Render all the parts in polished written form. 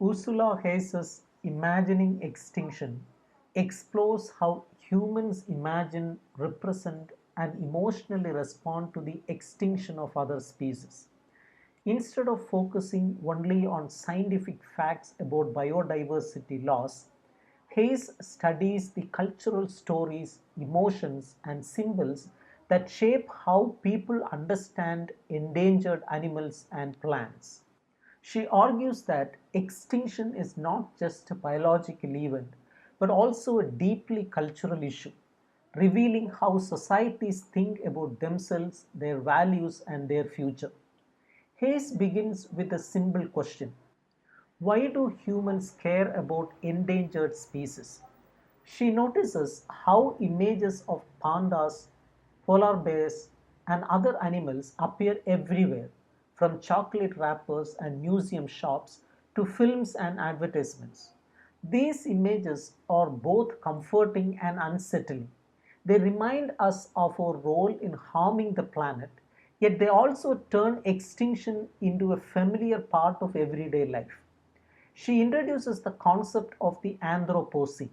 Ursula Heise's Imagining Extinction explores how humans imagine, represent, and emotionally respond to the extinction of other species. Instead of focusing only on scientific facts about biodiversity loss, Hayes studies the cultural stories, emotions, and symbols that shape how people understand endangered animals and plants. She argues that extinction is not just a biological event, but also a deeply cultural issue, revealing how societies think about themselves, their values, and their future. Hayes begins with a simple question: why do humans care about endangered species? She notices how images of pandas, polar bears, and other animals appear everywhere, from chocolate wrappers and museum shops to films and advertisements. These images are both comforting and unsettling. They remind us of our role in harming the planet, yet they also turn extinction into a familiar part of everyday life. She introduces the concept of the Anthropocene,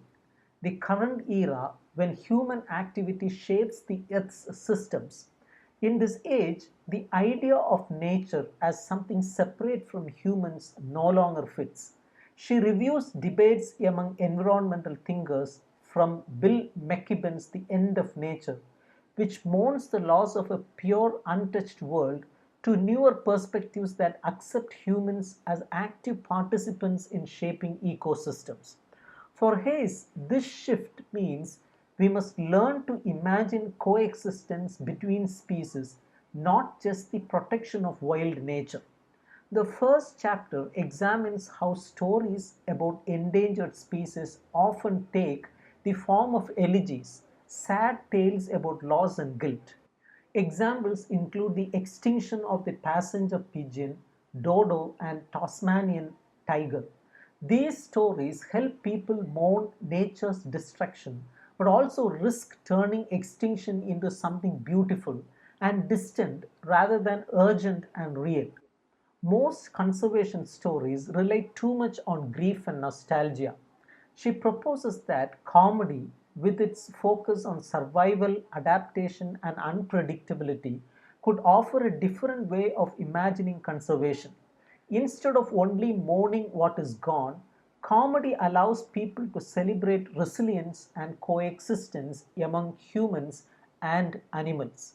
the current era when human activity shapes the Earth's systems. In this age, the idea of nature as something separate from humans no longer fits. She reviews debates among environmental thinkers from Bill McKibben's The End of Nature, which mourns the loss of a pure, untouched world, to newer perspectives that accept humans as active participants in shaping ecosystems. For Hayes, this shift means we must learn to imagine coexistence between species, not just the protection of wild nature. The first chapter examines how stories about endangered species often take the form of elegies, sad tales about loss and guilt. Examples include the extinction of the passenger pigeon, dodo, and Tasmanian tiger. These stories help people mourn nature's destruction but also risk turning extinction into something beautiful and distant rather than urgent and real. Most conservation stories rely too much on grief and nostalgia. She proposes that comedy, with its focus on survival, adaptation, and unpredictability, could offer a different way of imagining conservation. Instead of only mourning what is gone, comedy allows people to celebrate resilience and coexistence among humans and animals.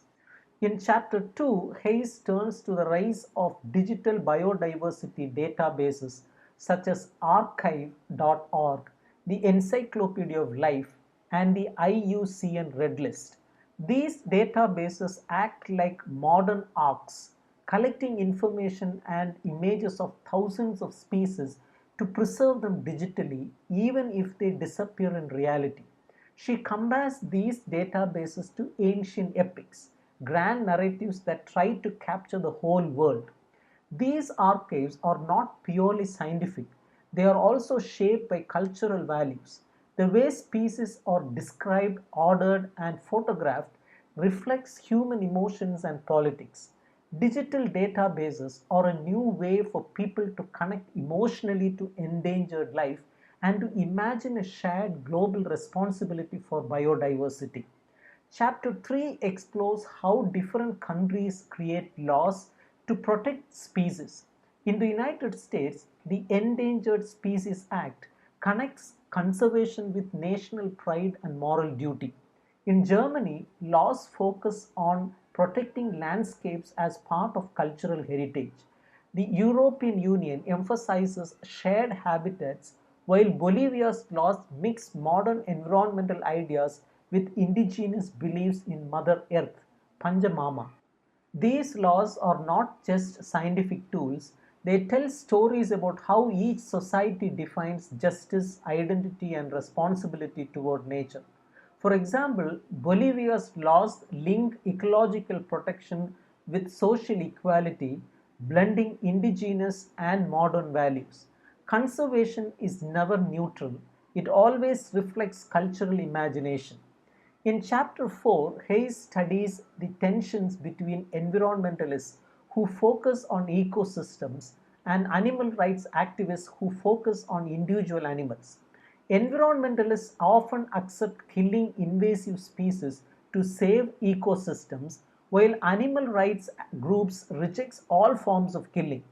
In chapter 2, Hayes turns to the rise of digital biodiversity databases such as archive.org, the Encyclopedia of Life, and the IUCN Red List. These databases act like modern arks, collecting information and images of thousands of species to preserve them digitally, even if they disappear in reality. She compares these databases to ancient epics, grand narratives that try to capture the whole world. These archives are not purely scientific, they are also shaped by cultural values. The way species are described, ordered, and photographed reflects human emotions and politics. Digital databases are a new way for people to connect emotionally to endangered life and to imagine a shared global responsibility for biodiversity. Chapter 3 explores how different countries create laws to protect species. In the United States, the Endangered Species Act connects conservation with national pride and moral duty. In Germany, laws focus on protecting landscapes as part of cultural heritage. The European Union emphasizes shared habitats, while Bolivia's laws mix modern environmental ideas with indigenous beliefs in Mother Earth, Panchamama. These laws are not just scientific tools, they tell stories about how each society defines justice, identity, and responsibility toward nature. For example, Bolivia's laws link ecological protection with social equality, blending indigenous and modern values. Conservation is never neutral, it always reflects cultural imagination. In chapter 4, Hayes studies the tensions between environmentalists who focus on ecosystems and animal rights activists who focus on individual animals. Environmentalists often accept killing invasive species to save ecosystems, while animal rights groups reject all forms of killing.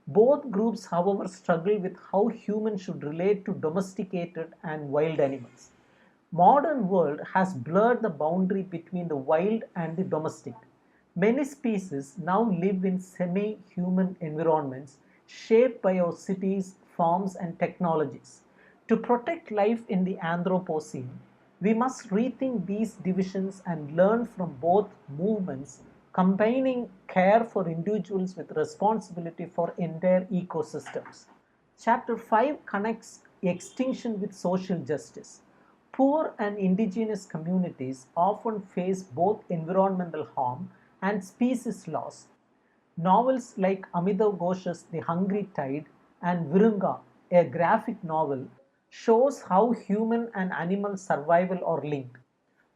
Both groups, however, struggle with how humans should relate to domesticated and wild animals. Modern world has blurred the boundary between the wild and the domestic. Many species now live in semi-human environments shaped by our cities, farms and technologies. To protect life in the Anthropocene, we must rethink these divisions and learn from both movements, combining care for individuals with responsibility for entire ecosystems. Chapter 5 connects extinction with social justice. Poor and indigenous communities often face both environmental harm and species loss. Novels like Amitav Ghosh's The Hungry Tide and Virunga, a graphic novel, shows how human and animal survival are linked.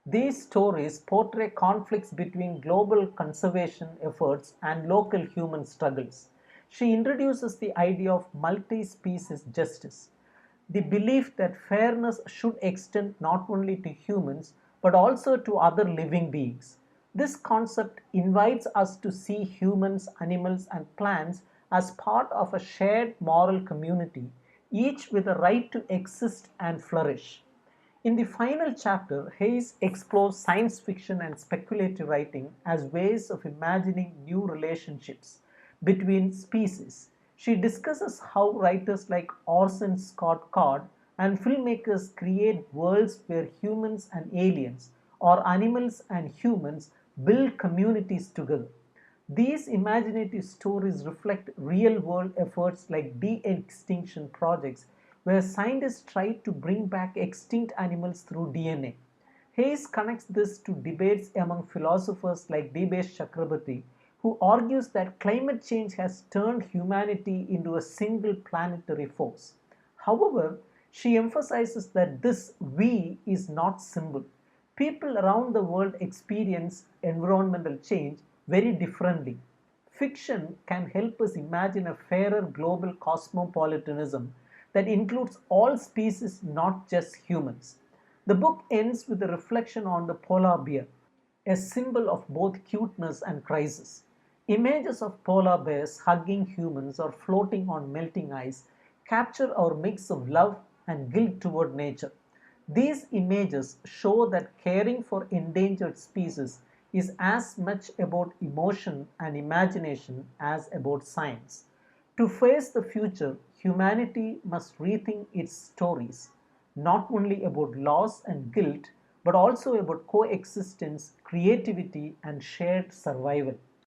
These stories portray conflicts between global conservation efforts and local human struggles. She introduces the idea of multi species justice, the belief that fairness should extend not only to humans but also to other living beings. This concept invites us to see humans, animals, and plants as part of a shared moral community, each with a right to exist and flourish. In the final chapter, Heise explores science fiction and speculative writing as ways of imagining new relationships between species. She discusses how writers like Orson Scott Card and filmmakers create worlds where humans and aliens, or animals and humans, build communities together. These imaginative stories reflect real world efforts like de extinction projects, where scientists try to bring back extinct animals through DNA. Hayes connects this to debates among philosophers like Dibesh Chakrabarti, who argues that climate change has turned humanity into a single planetary force. However, she emphasizes that this we is not simple. People around the world experience environmental change very differently. Fiction can help us imagine a fairer global cosmopolitanism that includes all species, not just humans. The book ends with a reflection on the polar bear, a symbol of both cuteness and crisis. Images of polar bears hugging humans or floating on melting ice capture our mix of love and guilt toward nature. These images show that caring for endangered species is as much about emotion and imagination as about science. To face the future, humanity must rethink its stories, not only about loss and guilt, but also about coexistence, creativity, and shared survival.